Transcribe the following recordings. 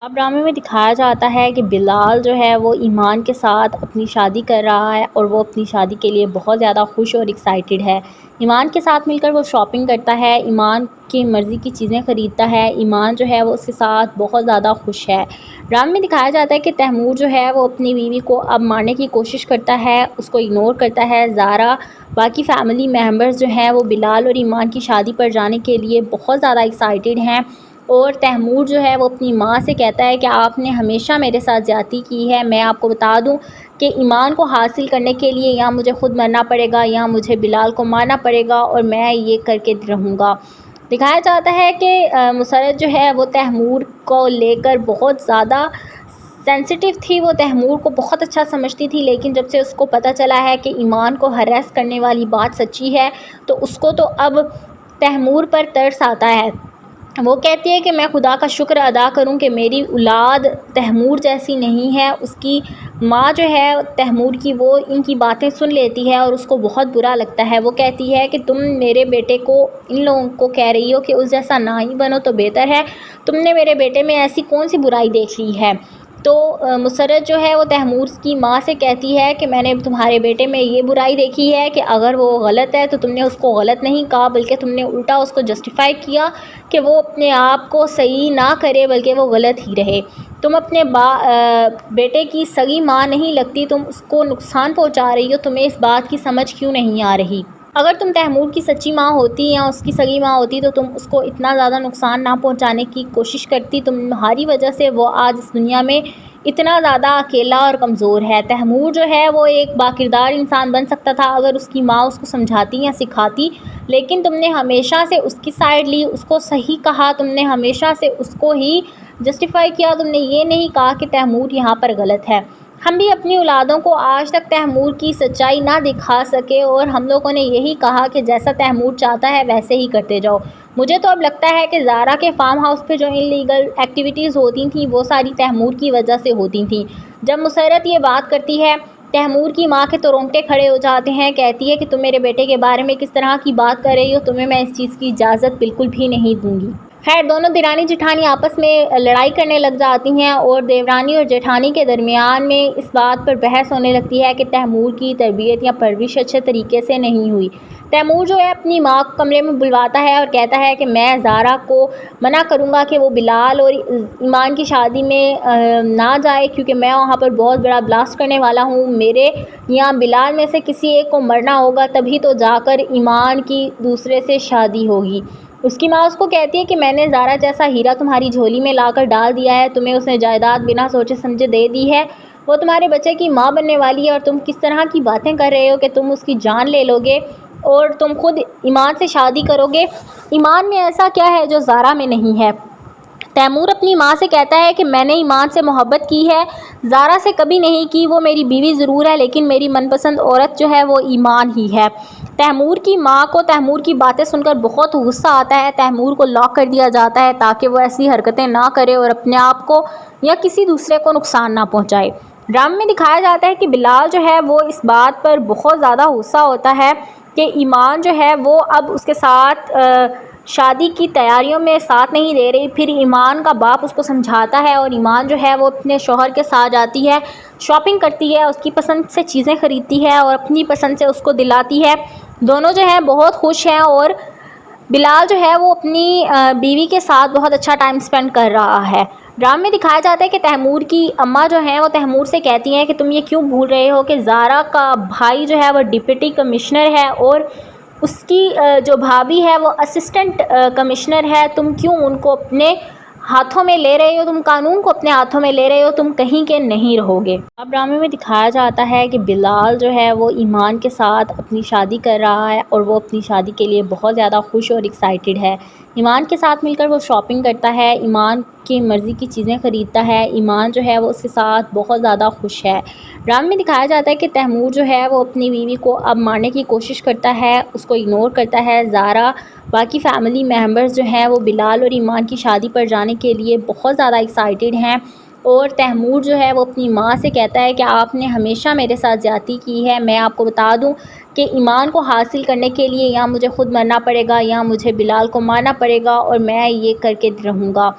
اب ڈرامے میں دکھایا جاتا ہے کہ بلال جو ہے وہ ایمان کے ساتھ اپنی شادی کر رہا ہے اور وہ اپنی شادی کے لیے بہت زیادہ خوش اور ایکسائٹیڈ ہے۔ ایمان کے ساتھ مل کر وہ شاپنگ کرتا ہے، ایمان کی مرضی کی چیزیں خریدتا ہے، ایمان جو ہے وہ اس کے ساتھ بہت زیادہ خوش ہے۔ ڈرامے میں دکھایا جاتا ہے کہ تیمور جو ہے وہ اپنی بیوی کو اب مارنے کی کوشش کرتا ہے، اس کو اگنور کرتا ہے۔ زارا باقی فیملی ممبرز جو ہیں وہ بلال اور ایمان کی شادی پر جانے کے لیے بہت زیادہ ایکسائٹیڈ ہیں، اور تیمور جو ہے وہ اپنی ماں سے کہتا ہے کہ آپ نے ہمیشہ میرے ساتھ زیادتی کی ہے۔ میں آپ کو بتا دوں کہ ایمان کو حاصل کرنے کے لیے یا مجھے خود مرنا پڑے گا یا مجھے بلال کو مارنا پڑے گا، اور میں یہ کر کے رہوں گا۔ دکھایا جاتا ہے کہ مسرت جو ہے وہ تیمور کو لے کر بہت زیادہ سینسٹیو تھی، وہ تیمور کو بہت اچھا سمجھتی تھی، لیکن جب سے اس کو پتہ چلا ہے کہ ایمان کو ہراس کرنے والی بات سچی ہے تو اس کو تو اب تیمور پر ترس آتا ہے۔ وہ کہتی ہے کہ میں خدا کا شکر ادا کروں کہ میری اولاد تیمور جیسی نہیں ہے۔ اس کی ماں جو ہے تیمور کی، وہ ان کی باتیں سن لیتی ہے اور اس کو بہت برا لگتا ہے۔ وہ کہتی ہے کہ تم میرے بیٹے کو ان لوگوں کو کہہ رہی ہو کہ اس جیسا نہ ہی بنو تو بہتر ہے، تم نے میرے بیٹے میں ایسی کون سی برائی دیکھ لی ہے؟ تو مسرت جو ہے وہ تیمور کی ماں سے کہتی ہے کہ میں نے تمہارے بیٹے میں یہ برائی دیکھی ہے کہ اگر وہ غلط ہے تو تم نے اس کو غلط نہیں کہا، بلکہ تم نے الٹا اس کو جسٹیفائی کیا کہ وہ اپنے آپ کو صحیح نہ کرے بلکہ وہ غلط ہی رہے۔ تم اپنے بیٹے کی سگی ماں نہیں لگتی، تم اس کو نقصان پہنچا رہی ہو، تمہیں اس بات کی سمجھ کیوں نہیں آ رہی؟ اگر تم تیمور کی سچی ماں ہوتی یا اس کی سگی ماں ہوتی تو تم اس کو اتنا زیادہ نقصان نہ پہنچانے کی کوشش کرتی۔ تمہاری وجہ سے وہ آج اس دنیا میں اتنا زیادہ اکیلا اور کمزور ہے۔ تیمور جو ہے وہ ایک باکردار انسان بن سکتا تھا اگر اس کی ماں اس کو سمجھاتی یا سکھاتی، لیکن تم نے ہمیشہ سے اس کی سائیڈ لی، اس کو صحیح کہا، تم نے ہمیشہ سے اس کو ہی جسٹیفائی کیا، تم نے یہ نہیں کہا کہ تیمور یہاں پر غلط ہے۔ ہم بھی اپنی اولادوں کو آج تک تیمور کی سچائی نہ دکھا سکے، اور ہم لوگوں نے یہی کہا کہ جیسا تیمور چاہتا ہے ویسے ہی کرتے جاؤ۔ مجھے تو اب لگتا ہے کہ زارا کے فارم ہاؤس پہ جو انلیگل ایکٹیویٹیز ہوتی تھیں وہ ساری تیمور کی وجہ سے ہوتی تھیں۔ جب مسرت یہ بات کرتی ہے، تیمور کی ماں کے تو رونگٹے کھڑے ہو جاتے ہیں، کہتی ہے کہ تم میرے بیٹے کے بارے میں کس طرح کی بات کر رہی ہو، تمہیں میں اس چیز کی اجازت بالکل بھی نہیں دوں گی۔ خیر، دونوں دیرانی جٹھانی آپس میں لڑائی کرنے لگ جاتی ہیں، اور دیورانی اور جیٹھانی کے درمیان میں اس بات پر بحث ہونے لگتی ہے کہ تیمور کی تربیت یا پرورش اچھے طریقے سے نہیں ہوئی۔ تیمور جو ہے اپنی ماں کو کمرے میں بلواتا ہے اور کہتا ہے کہ میں زارا کو منع کروں گا کہ وہ بلال اور ایمان کی شادی میں نہ جائے، کیونکہ میں وہاں پر بہت بڑا بلاسٹ کرنے والا ہوں۔ میرے یا بلال میں سے کسی ایک کو مرنا ہوگا، تبھی تو جا کر ایمان کی دوسرے سے شادی ہوگی۔ اس کی ماں اس کو کہتی ہے کہ میں نے زارا جیسا ہیرا تمہاری جھولی میں لا کر ڈال دیا ہے، تمہیں اس نے جائیداد بنا سوچے سمجھے دے دی ہے، وہ تمہارے بچے کی ماں بننے والی ہے، اور تم کس طرح کی باتیں کر رہے ہو کہ تم اس کی جان لے لو گے اور تم خود ایمان سے شادی کرو گے؟ ایمان میں ایسا کیا ہے جو زارا میں نہیں ہے؟ تیمور اپنی ماں سے کہتا ہے کہ میں نے ایمان سے محبت کی ہے، زارا سے کبھی نہیں کی، وہ میری بیوی ضرور ہے لیکن میری من پسند عورت جو ہے وہ ایمان ہی ہے۔ تیمور کی ماں کو تیمور کی باتیں سن کر بہت غصہ آتا ہے، تیمور کو لاک کر دیا جاتا ہے تاکہ وہ ایسی حرکتیں نہ کرے اور اپنے آپ کو یا کسی دوسرے کو نقصان نہ پہنچائے۔ ڈرامے میں دکھایا جاتا ہے کہ بلال جو ہے وہ اس بات پر بہت زیادہ غصہ ہوتا ہے کہ ایمان جو ہے وہ اب اس کے ساتھ شادی کی تیاریوں میں ساتھ نہیں دے رہی۔ پھر ایمان کا باپ اس کو سمجھاتا ہے اور ایمان جو ہے وہ اپنے شوہر کے ساتھ جاتی ہے، شاپنگ کرتی ہے، اس کی پسند سے چیزیں خریدتی ہے اور اپنی پسند سے اس کو دلاتی ہے۔ دونوں جو ہیں بہت خوش ہیں، اور بلال جو ہے وہ اپنی بیوی کے ساتھ بہت اچھا ٹائم سپینڈ کر رہا ہے۔ ڈرامے میں دکھایا جاتا ہے کہ تیمور کی اماں جو ہیں وہ تیمور سے کہتی ہیں کہ تم یہ کیوں بھول رہے ہو کہ زارا کا بھائی جو ہے وہ ڈپٹی کمشنر ہے اور اس کی جو بھابھی ہے وہ اسسٹنٹ کمشنر ہے، تم کیوں ان کو اپنے ہاتھوں میں لے رہے ہو، تم قانون کو اپنے ہاتھوں میں لے رہے ہو، تم کہیں کے نہیں رہو گے۔ اب ڈرامے میں دکھایا جاتا ہے کہ بلال جو ہے وہ ایمان کے ساتھ اپنی شادی کر رہا ہے اور وہ اپنی شادی کے لیے بہت زیادہ خوش اور ایکسائٹیڈ ہے۔ ایمان کے ساتھ مل کر وہ شاپنگ کرتا ہے، ایمان کی مرضی کی چیزیں خریدتا ہے، ایمان جو ہے وہ اس کے ساتھ بہت زیادہ خوش ہے۔ ڈرامے میں دکھایا جاتا ہے کہ تیمور جو ہے وہ اپنی بیوی کو اب مارنے کی کوشش کرتا ہے، اس کو اگنور کرتا ہے۔ زارا باقی فیملی ممبرز جو ہیں وہ بلال اور ایمان کی شادی پر جانے کے لیے بہت زیادہ ایکسائٹیڈ ہیں، اور تیمور جو ہے وہ اپنی ماں سے کہتا ہے کہ آپ نے ہمیشہ میرے ساتھ زیادتی کی ہے، میں آپ کو بتا دوں کہ ایمان کو حاصل کرنے کے لیے یا مجھے خود مرنا پڑے گا یا مجھے بلال کو مارنا پڑے گا، اور میں یہ کر کے رہوں گا۔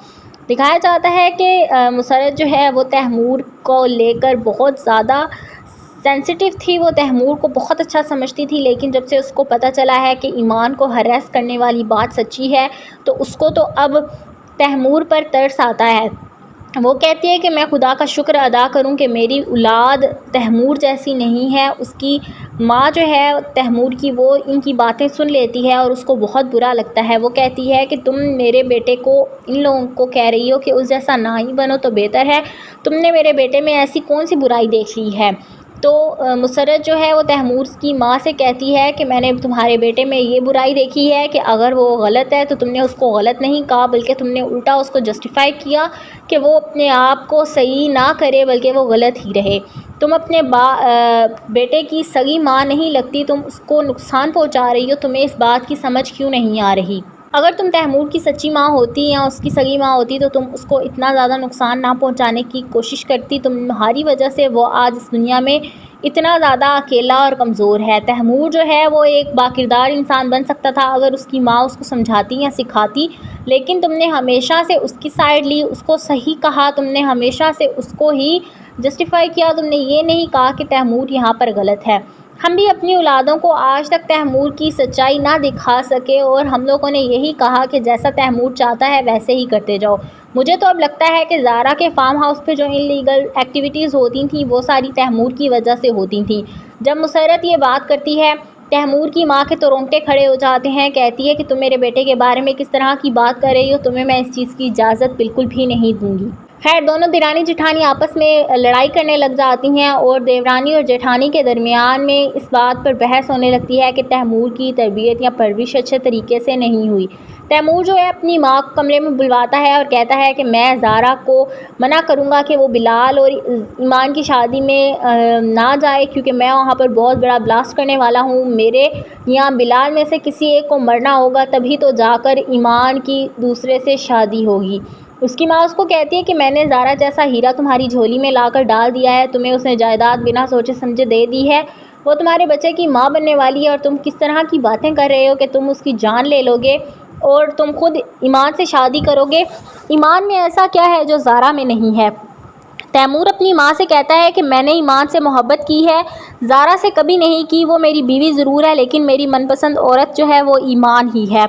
دکھایا جاتا ہے کہ مسرت جو ہے وہ تیمور کو لے کر بہت زیادہ سینسیٹیو تھی، وہ تیمور کو بہت اچھا سمجھتی تھی، لیکن جب سے اس کو پتہ چلا ہے کہ ایمان کو ہراس کرنے والی بات سچی ہے تو اس کو تو اب تیمور پر ترس آتا ہے۔ وہ کہتی ہے کہ میں خدا کا شکر ادا کروں کہ میری اولاد تیمور جیسی نہیں ہے۔ اس کی ماں جو ہے تیمور کی، وہ ان کی باتیں سن لیتی ہے اور اس کو بہت برا لگتا ہے۔ وہ کہتی ہے کہ تم میرے بیٹے کو ان لوگوں کو کہہ رہی ہو کہ اس جیسا نہ ہی بنو تو بہتر ہے، تم نے میرے بیٹے میں ایسی کون سی برائی دیکھ لی ہے؟ تو مسرت جو ہے وہ تیمور کی ماں سے کہتی ہے کہ میں نے تمہارے بیٹے میں یہ برائی دیکھی ہے کہ اگر وہ غلط ہے تو تم نے اس کو غلط نہیں کہا، بلکہ تم نے الٹا اس کو جسٹیفائی کیا کہ وہ اپنے آپ کو صحیح نہ کرے بلکہ وہ غلط ہی رہے۔ تم اپنے بیٹے کی سگی ماں نہیں لگتی، تم اس کو نقصان پہنچا رہی ہو، تمہیں اس بات کی سمجھ کیوں نہیں آ رہی؟ اگر تم تیمور کی سچی ماں ہوتی یا اس کی سگی ماں ہوتی تو تم اس کو اتنا زیادہ نقصان نہ پہنچانے کی کوشش کرتی۔ تمہاری وجہ سے وہ آج اس دنیا میں اتنا زیادہ اکیلا اور کمزور ہے۔ تیمور جو ہے وہ ایک باکردار انسان بن سکتا تھا اگر اس کی ماں اس کو سمجھاتی یا سکھاتی، لیکن تم نے ہمیشہ سے اس کی سائڈ لی، اس کو صحیح کہا، تم نے ہمیشہ سے اس کو ہی جسٹیفائی کیا، تم نے یہ نہیں کہا کہ تیمور یہاں پر غلط ہے۔ ہم بھی اپنی اولادوں کو آج تک تیمور کی سچائی نہ دکھا سکے اور ہم لوگوں نے یہی کہا کہ جیسا تیمور چاہتا ہے ویسے ہی کرتے جاؤ۔ مجھے تو اب لگتا ہے کہ زارا کے فارم ہاؤس پہ جو انلیگل ایکٹیویٹیز ہوتی تھیں وہ ساری تیمور کی وجہ سے ہوتی تھیں۔ جب مسرت یہ بات کرتی ہے، تیمور کی ماں کے تو رونگٹے کھڑے ہو جاتے ہیں، کہتی ہے کہ تم میرے بیٹے کے بارے میں کس طرح کی بات کر رہی ہو، تمہیں میں اس چیز کی اجازت بالکل بھی نہیں دوں گی۔ خیر، دونوں دیورانی جیٹھانی آپس میں لڑائی کرنے لگ جاتی ہیں اور دیورانی اور جیٹھانی کے درمیان میں اس بات پر بحث ہونے لگتی ہے کہ تیمور کی تربیت یا پرورش اچھے طریقے سے نہیں ہوئی۔ تیمور جو ہے اپنی ماں کو کمرے میں بلواتا ہے اور کہتا ہے کہ میں زارا کو منع کروں گا کہ وہ بلال اور ایمان کی شادی میں نہ جائے، کیونکہ میں وہاں پر بہت بڑا بلاسٹ کرنے والا ہوں۔ میرے یا بلال میں سے کسی ایک کو مرنا ہوگا، تبھی تو جا کر ایمان کی دوسرے سے شادی ہوگی۔ اس کی ماں اس کو کہتی ہے کہ میں نے زارا جیسا ہیرا تمہاری جھولی میں لا کر ڈال دیا ہے، تمہیں اس نے جائیداد بنا سوچے سمجھے دے دی ہے، وہ تمہارے بچے کی ماں بننے والی ہے اور تم کس طرح کی باتیں کر رہے ہو کہ تم اس کی جان لے لو گے اور تم خود ایمان سے شادی کرو گے؟ ایمان میں ایسا کیا ہے جو زارا میں نہیں ہے؟ تیمور اپنی ماں سے کہتا ہے کہ میں نے ایمان سے محبت کی ہے، زارا سے کبھی نہیں کی، وہ میری بیوی ضرور ہے لیکن میری من پسند عورت جو ہے وہ ایمان ہی ہے۔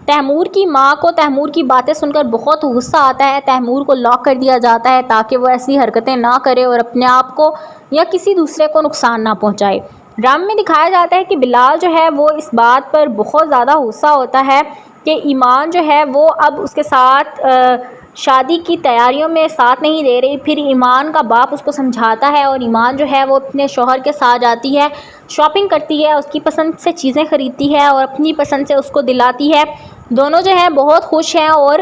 تیمور کی ماں کو تیمور کی باتیں سن کر بہت غصہ آتا ہے، تیمور کو لاک کر دیا جاتا ہے تاکہ وہ ایسی حرکتیں نہ کرے اور اپنے آپ کو یا کسی دوسرے کو نقصان نہ پہنچائے۔ ڈرامے میں دکھایا جاتا ہے کہ بلال جو ہے وہ اس بات پر بہت زیادہ غصہ ہوتا ہے کہ ایمان جو ہے وہ اب اس کے ساتھ شادی کی تیاریوں میں ساتھ نہیں دے رہی۔ پھر ایمان کا باپ اس کو سمجھاتا ہے اور ایمان جو ہے وہ اپنے شوہر کے ساتھ جاتی ہے، شاپنگ کرتی ہے، اس کی پسند سے چیزیں خریدتی ہے اور اپنی پسند سے اس کو دلاتی ہے۔ دونوں جو ہیں بہت خوش ہیں اور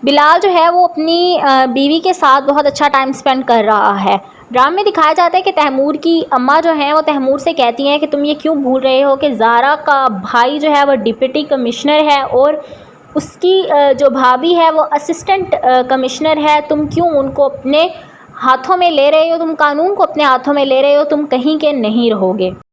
بلال جو ہے وہ اپنی بیوی کے ساتھ بہت اچھا ٹائم سپینڈ کر رہا ہے۔ ڈرامے میں دکھایا جاتا ہے کہ تیمور کی اماں جو ہیں وہ تیمور سے کہتی ہیں کہ تم یہ کیوں بھول رہے ہو کہ زارا کا بھائی جو ہے وہ ڈپٹی کمشنر ہے اور اس کی جو بھابھی ہے وہ اسسٹنٹ کمشنر ہے، تم کیوں ان کو اپنے ہاتھوں میں لے رہے ہو، تم قانون کو اپنے ہاتھوں میں لے رہے ہو، تم کہیں کے نہیں رہو گے۔